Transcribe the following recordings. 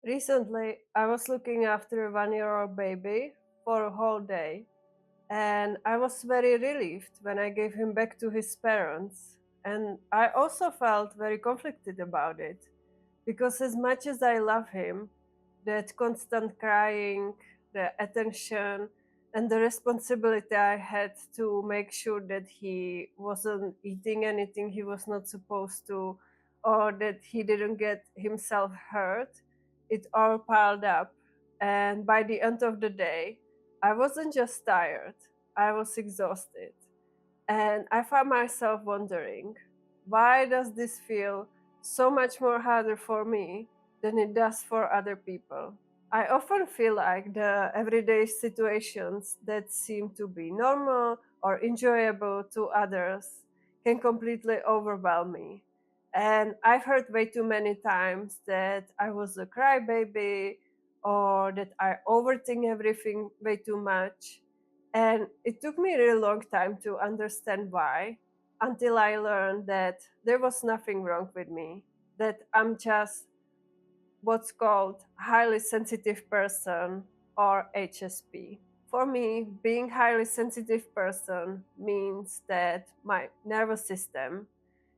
Recently, I was looking after a 1-year-old baby for a whole day, and I was very relieved when I gave him back to his parents. And I also felt very conflicted about it because, as much as I love him, that constant crying, the attention, and the responsibility I had to make sure that he wasn't eating anything he was not supposed to, or that he didn't get himself hurt, it all piled up. And by the end of the day, I wasn't just tired, I was exhausted. And I found myself wondering, why does this feel so much more harder for me than it does for other people? I often feel like the everyday situations that seem to be normal or enjoyable to others can completely overwhelm me. And I've heard way too many times that I was a crybaby or that I overthink everything way too much. And it took me a really long time to understand why, until I learned that there was nothing wrong with me, that I'm just what's called highly sensitive person or HSP. For me, being highly sensitive person means that my nervous system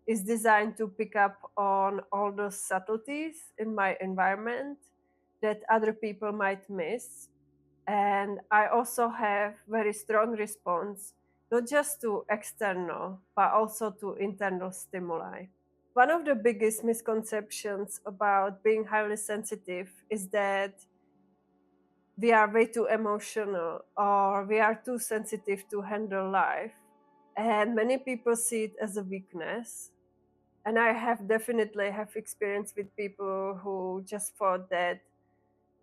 is designed to pick up on all those subtleties in my environment that other people might miss. And I also have very strong response, not just to external, but also to internal stimuli. One of the biggest misconceptions about being highly sensitive is that we are way too emotional or we are too sensitive to handle life. And many people see it as a weakness. And I have definitely have experience with people who just thought that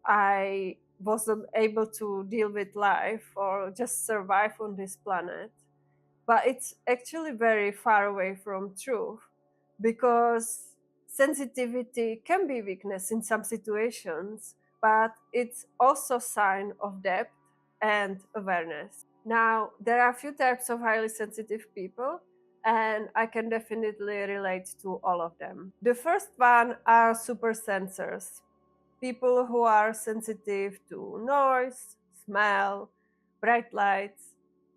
I wasn't able to deal with life or just survive on this planet. But it's actually very far away from truth because sensitivity can be weakness in some situations, but it's also sign of depth and awareness. Now, there are a few types of highly sensitive people, and I can definitely relate to all of them. The first one are super sensors, people who are sensitive to noise, smell, bright lights,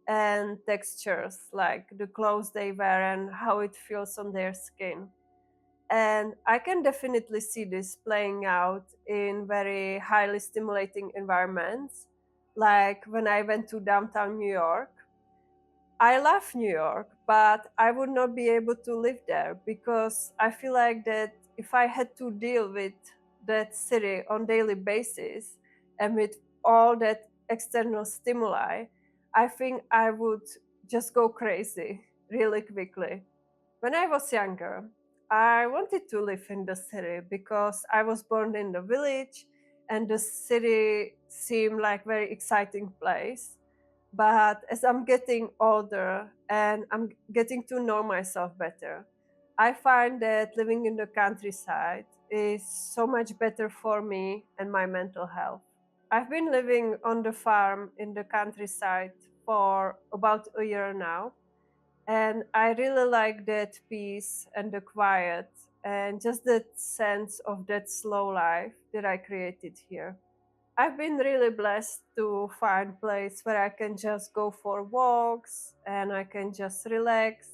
and textures like the clothes they wear and how it feels on their skin. And I can definitely see this playing out in very highly stimulating environments, like when I went to downtown New York. I love New York, but I would not be able to live there because I feel like that if I had to deal with that city on daily basis and with all that external stimuli, I think I would just go crazy really quickly. When I was younger, I wanted to live in the city because I was born in the village and the city seemed like very exciting place. But as I'm getting older and I'm getting to know myself better, I find that living in the countryside is so much better for me and my mental health. I've been living on the farm in the countryside for about a year now, and I really like that peace and the quiet and just that sense of that slow life that I created here. I've been really blessed to find place where I can just go for walks and I can just relax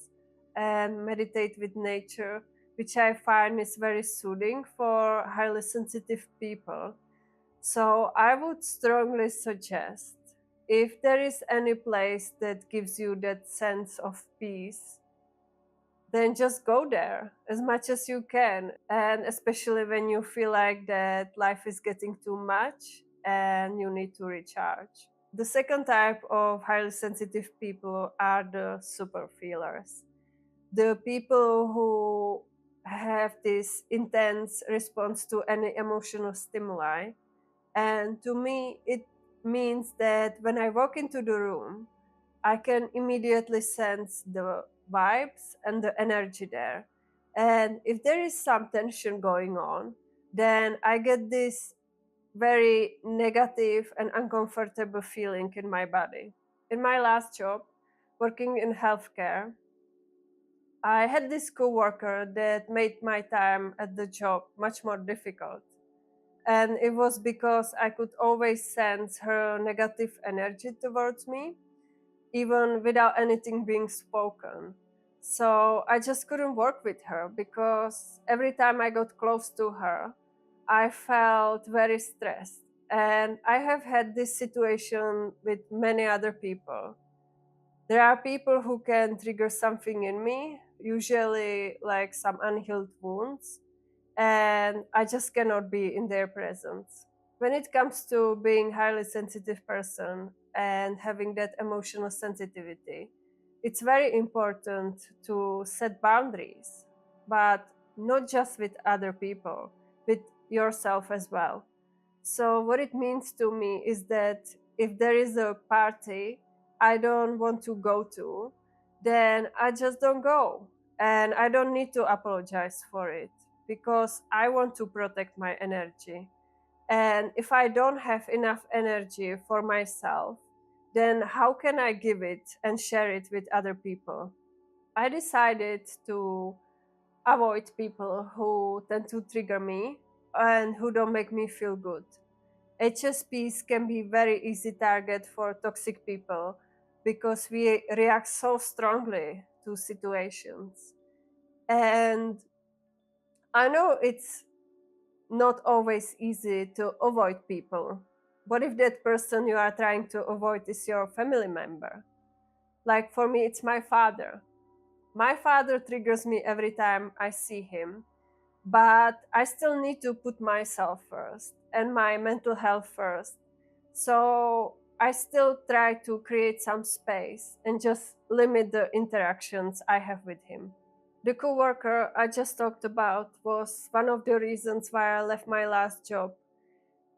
and meditate with nature, which I find is very soothing for highly sensitive people. So I would strongly suggest, if there is any place that gives you that sense of peace, then just go there as much as you can. And especially when you feel like that life is getting too much and you need to recharge. The second type of highly sensitive people are the super feelers, the people who have this intense response to any emotional stimuli. And to me, it means that when I walk into the room, I can immediately sense the vibes and the energy there. And if there is some tension going on, then I get this very negative and uncomfortable feeling in my body. In my last job, working in healthcare, I had this coworker that made my time at the job much more difficult. And it was because I could always sense her negative energy towards me, even without anything being spoken. So I just couldn't work with her because every time I got close to her, I felt very stressed. And I have had this situation with many other people. There are people who can trigger something in me, usually like some unhealed wounds, and I just cannot be in their presence. When it comes to being highly sensitive person and having that emotional sensitivity, it's very important to set boundaries, but not just with other people, with yourself as well. So what it means to me is that if there is a party I don't want to go to, then I just don't go. And I don't need to apologize for it because I want to protect my energy. And if I don't have enough energy for myself, then how can I give it and share it with other people? I decided to avoid people who tend to trigger me and who don't make me feel good. HSPs can be very easy target for toxic people because we react so strongly to situations. And I know it's not always easy to avoid people. What if that person you are trying to avoid is your family member? Like for me, it's my father. My father triggers me every time I see him, but I still need to put myself first and my mental health first. So I still try to create some space and just limit the interactions I have with him. The coworker I just talked about was one of the reasons why I left my last job.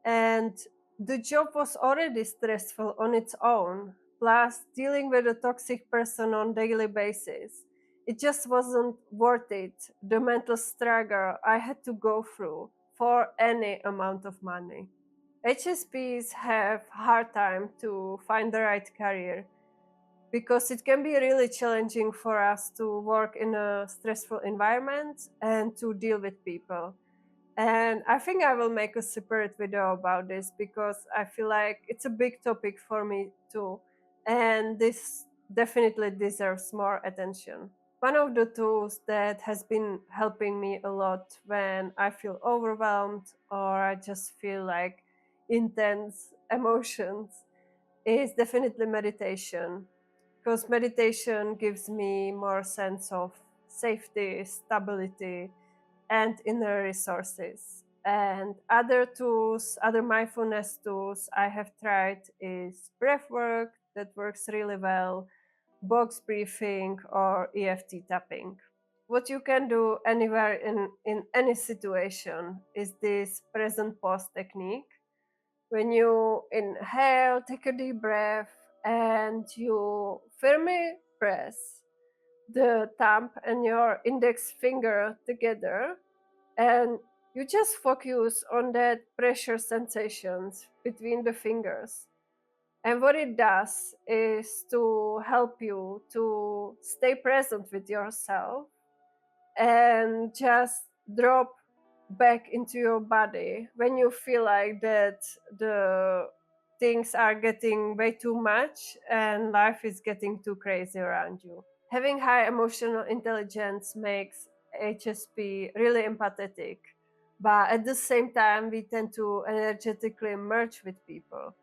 And the job was already stressful on its own, plus dealing with a toxic person on daily basis. It just wasn't worth it, the mental struggle I had to go through for any amount of money. HSPs have hard time to find the right career because it can be really challenging for us to work in a stressful environment and to deal with people. And I think I will make a separate video about this because I feel like it's a big topic for me too. And this definitely deserves more attention. One of the tools that has been helping me a lot when I feel overwhelmed or I just feel like intense emotions is definitely meditation. Because meditation gives me more sense of safety, stability, and inner resources. And other tools, other mindfulness tools I have tried is breath work that works really well, box breathing, or EFT tapping. What you can do anywhere in any situation is this present pause technique. When you inhale, take a deep breath and you firmly press the thumb and your index finger together, and you just focus on that pressure sensations between the fingers. And what it does is to help you to stay present with yourself and just drop back into your body when you feel like that the things are getting way too much and life is getting too crazy around you. Having high emotional intelligence makes HSP really empathetic, but at the same time, we tend to energetically merge with people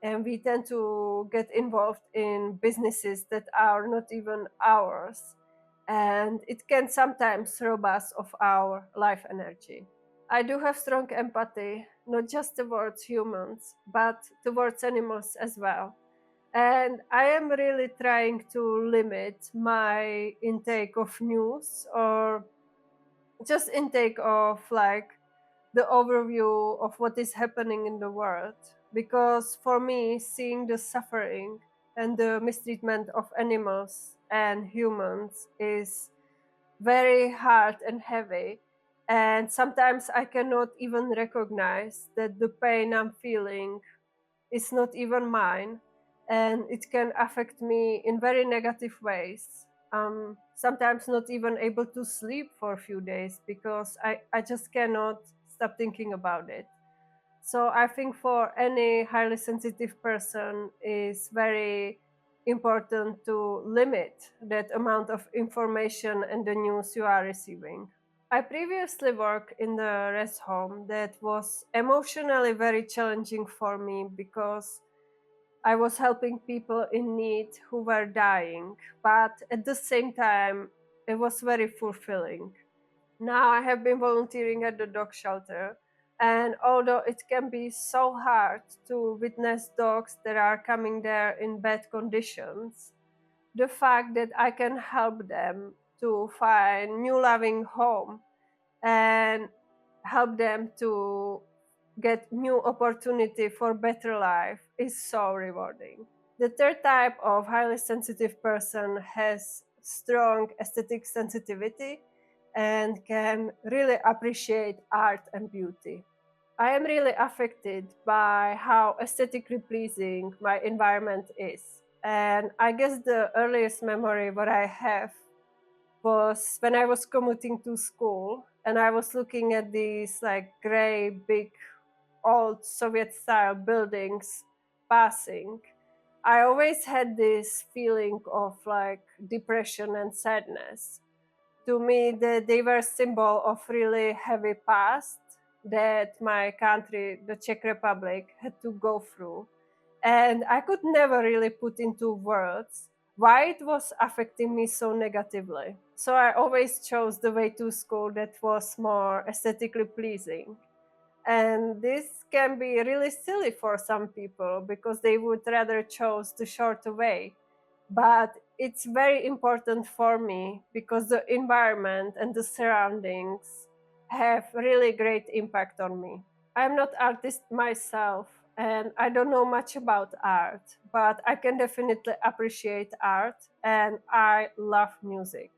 and we tend to get involved in businesses that are not even ours. And it can sometimes rob us of our life energy. I do have strong empathy, not just towards humans, but towards animals as well. And I am really trying to limit my intake of news or just intake of like the overview of what is happening in the world. Because for me, seeing the suffering and the mistreatment of animals and humans is very hard and heavy. And sometimes I cannot even recognize that the pain I'm feeling is not even mine, and it can affect me in very negative ways. Sometimes not even able to sleep for a few days because I just cannot stop thinking about it. So I think for any highly sensitive person is very important to limit that amount of information and the news you are receiving. I previously worked in the rest home that was emotionally very challenging for me because I was helping people in need who were dying, but at the same time, it was very fulfilling. Now I have been volunteering at the dog shelter, and although it can be so hard to witness dogs that are coming there in bad conditions, the fact that I can help them to find new loving home and help them to get new opportunity for better life is so rewarding. The third type of highly sensitive person has strong aesthetic sensitivity and can really appreciate art and beauty. I am really affected by how aesthetically pleasing my environment is. And I guess the earliest memory what I have was when I was commuting to school and I was looking at these like gray, big, old Soviet style buildings passing. I always had this feeling of like depression and sadness. To me, they were symbol of really heavy past that my country, the Czech Republic, had to go through. And I could never really put into words why it was affecting me so negatively. So I always chose the way to school that was more aesthetically pleasing. And this can be really silly for some people because they would rather choose the shorter way. But it's very important for me because the environment and the surroundings have really great impact on me. I'm not artist myself and I don't know much about art, but I can definitely appreciate art and I love music.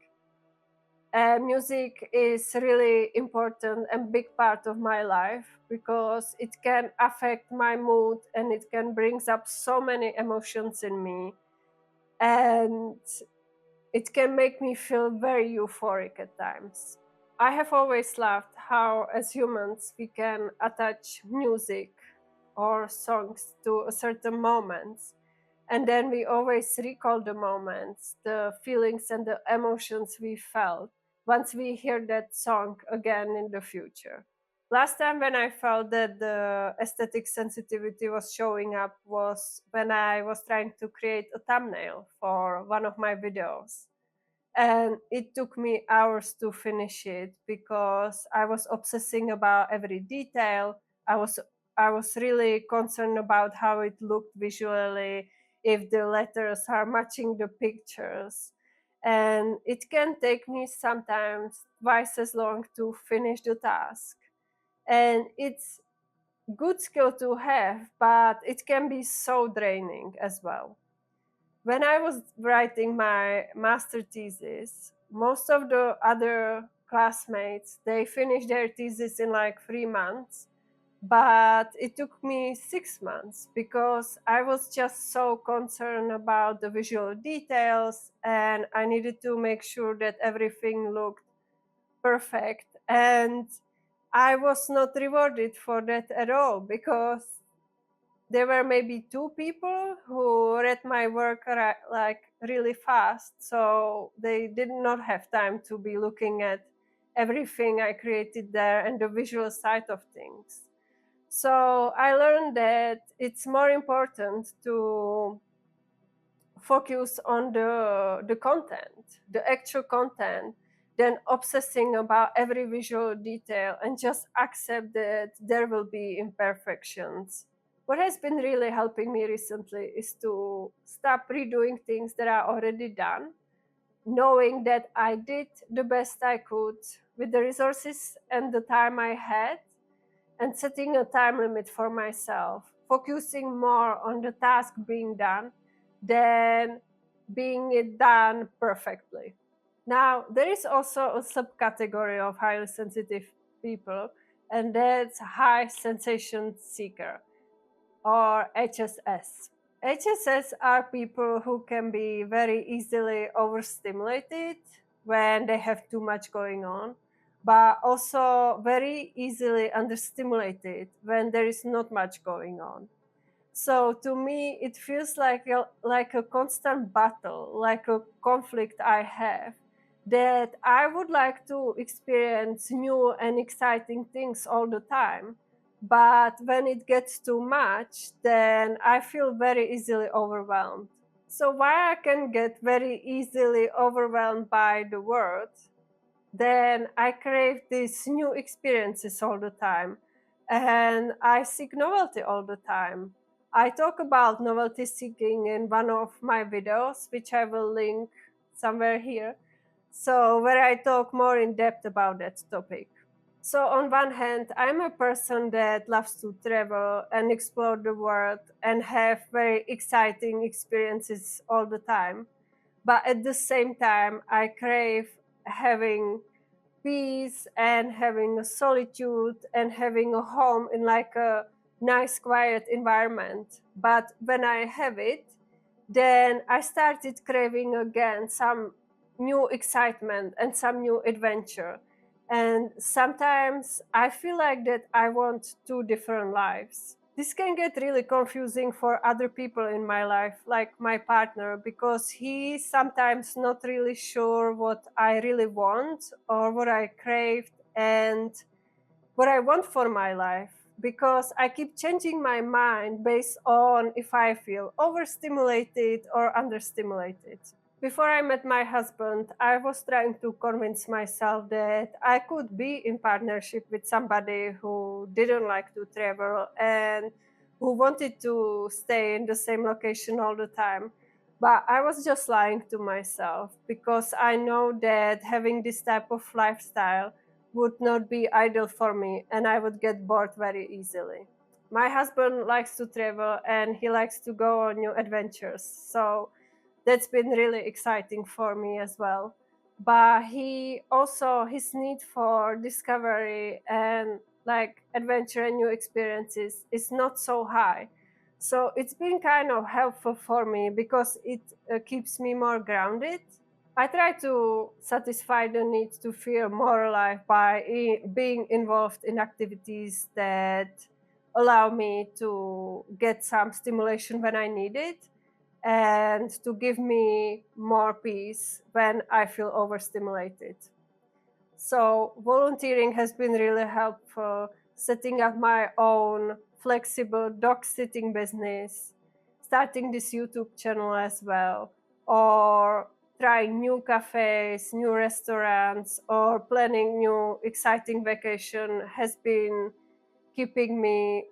Music is really important and big part of my life because it can affect my mood and it can brings up so many emotions in me, and it can make me feel very euphoric at times. I have always loved how, as humans, we can attach music or songs to a certain moments. And then we always recall the moments, the feelings, and the emotions we felt once we hear that song again in the future. Last time when I felt that the aesthetic sensitivity was showing up was when I was trying to create a thumbnail for one of my videos, and it took me hours to finish it because I was obsessing about every detail. I was really concerned about how it looked visually, if the letters are matching the pictures. And it can take me sometimes twice as long to finish the task. And it's good skill to have, but it can be so draining as well. When I was writing my master thesis, most of the other classmates they finished their thesis in like 3 months, but it took me 6 months because I was just so concerned about the visual details and I needed to make sure that everything looked perfect. And I was not rewarded for that at all because there were maybe two people who read my work like really fast, so they did not have time to be looking at everything I created there and the visual side of things. So I learned that it's more important to focus on the content, the actual content, than obsessing about every visual detail and just accept that there will be imperfections. What has been really helping me recently is to stop redoing things that are already done, knowing that I did the best I could with the resources and the time I had, and setting a time limit for myself, focusing more on the task being done than being it done perfectly. Now, there is also a subcategory of highly sensitive people, and that's high sensation seeker, or HSS. HSS are people who can be very easily overstimulated when they have too much going on, but also very easily understimulated when there is not much going on. So to me, it feels like a constant battle, like a conflict I have, that I would like to experience new and exciting things all the time. But when it gets too much, then I feel very easily overwhelmed. So why I can get very easily overwhelmed by the world, then I crave these new experiences all the time. And I seek novelty all the time. I talk about novelty seeking in one of my videos, which I will link somewhere here. So, where I talk more in depth about that topic. So, on one hand, I'm a person that loves to travel and explore the world and have very exciting experiences all the time. But at the same time, I crave having peace and having a solitude and having a home in like a nice quiet environment. But when I have it, then I started craving again some new excitement and some new adventure. And sometimes I feel like that I want two different lives. This can get really confusing for other people in my life, like my partner, because he's sometimes not really sure what I really want or what I craved and what I want for my life. Because I keep changing my mind based on if I feel overstimulated or understimulated. Before I met my husband, I was trying to convince myself that I could be in partnership with somebody who didn't like to travel and who wanted to stay in the same location all the time. But I was just lying to myself because I know that having this type of lifestyle would not be ideal for me and I would get bored very easily. My husband likes to travel and he likes to go on new adventures. So that's been really exciting for me as well. But he also, his need for discovery and like adventure and new experiences is not so high. So it's been kind of helpful for me because it keeps me more grounded. I try to satisfy the need to feel more alive by being involved in activities that allow me to get some stimulation when I need it and to give me more peace when I feel overstimulated. So, volunteering has been really helpful, setting up my own flexible dog sitting business, starting this YouTube channel as well, or trying new cafes, new restaurants, or planning new exciting vacation has been keeping me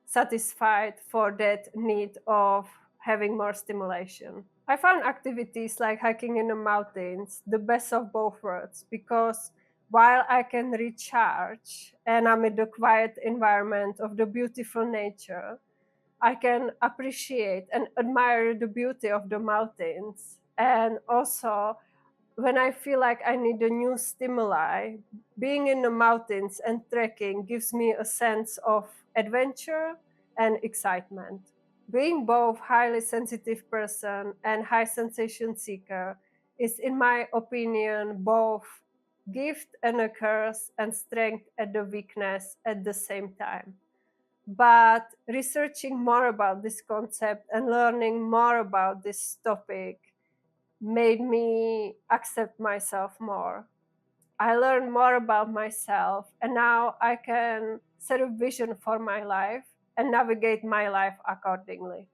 satisfied for that need of having more stimulation. I found activities like hiking in the mountains the best of both worlds because while I can recharge and I'm in the quiet environment of the beautiful nature, I can appreciate and admire the beauty of the mountains. And also, when I feel like I need a new stimuli, being in the mountains and trekking gives me a sense of adventure and excitement. Being both highly sensitive person and high sensation seeker is, in my opinion, both gift and a curse and strength and a weakness at the same time. But researching more about this concept and learning more about this topic made me accept myself more. I learned more about myself, and now I can set a vision for my life and navigate my life accordingly.